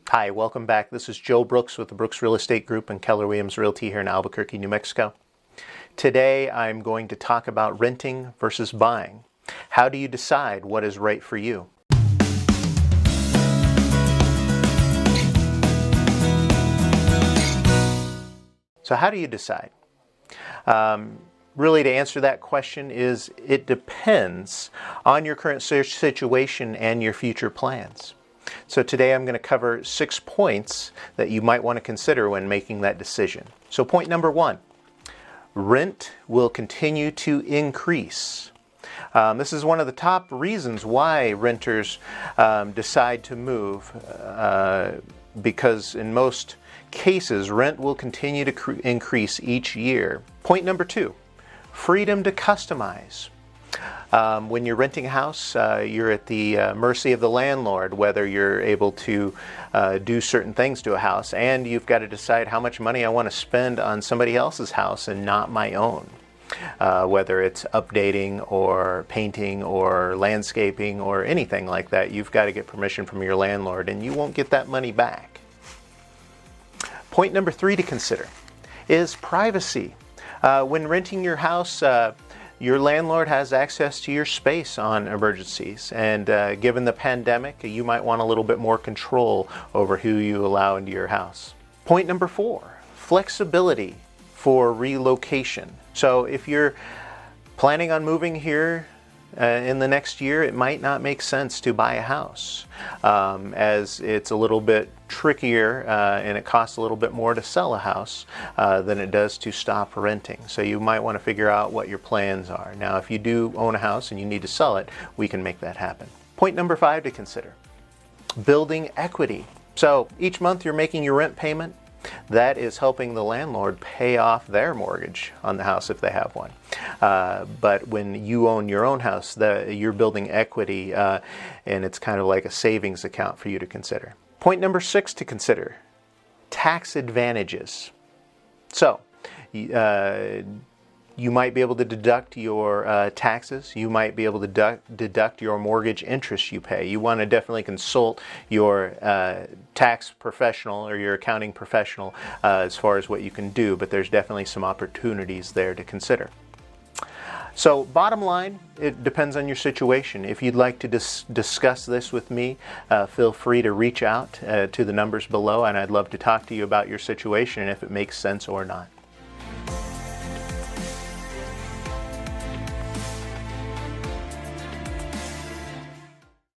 Hi, welcome back. This is Joe Brooks with the Brooks Real Estate Group and Keller Williams Realty here in Albuquerque, New Mexico. Today I'm going to talk about renting versus buying. How do you decide what is right for you? So how do you decide? Really, to answer that question is it depends on your current situation and your future plans. So today I'm going to cover 6 points that you might want to consider when making that decision. So point number 1, rent will continue to increase. This is one of the top reasons why renters decide to move because in most cases rent will continue to increase each year. Point number 2, freedom to customize. When you're renting a house, you're at the mercy of the landlord, whether you're able to do certain things to a house, and you've got to decide how much money I want to spend on somebody else's house and not my own. Whether it's updating or painting or landscaping or anything like that, you've got to get permission from your landlord, and you won't get that money back. Point number 3 to consider is privacy. When renting your house, your landlord has access to your space on emergencies, and given the pandemic, you might want a little bit more control over who you allow into your house. Point number 4, flexibility for relocation. So if you're planning on moving here in the next year, it might not make sense to buy a house as it's a little bit trickier and it costs a little bit more to sell a house than it does to stop renting. So you might want to figure out what your plans are. Now, if you do own a house and you need to sell it, we can make that happen. Point number 5 to consider, building equity. So each month you're making your rent payment. That is helping the landlord pay off their mortgage on the house if they have one. But when you own your own house, you're building equity and it's kind of like a savings account for you to consider. Point number 6 to consider, tax advantages. So you might be able to deduct your taxes. You might be able to deduct your mortgage interest you pay. You want to definitely consult your tax professional or your accounting professional as far as what you can do, but there's definitely some opportunities there to consider. So bottom line, it depends on your situation. If you'd like to discuss this with me, feel free to reach out to the numbers below, and I'd love to talk to you about your situation and if it makes sense or not.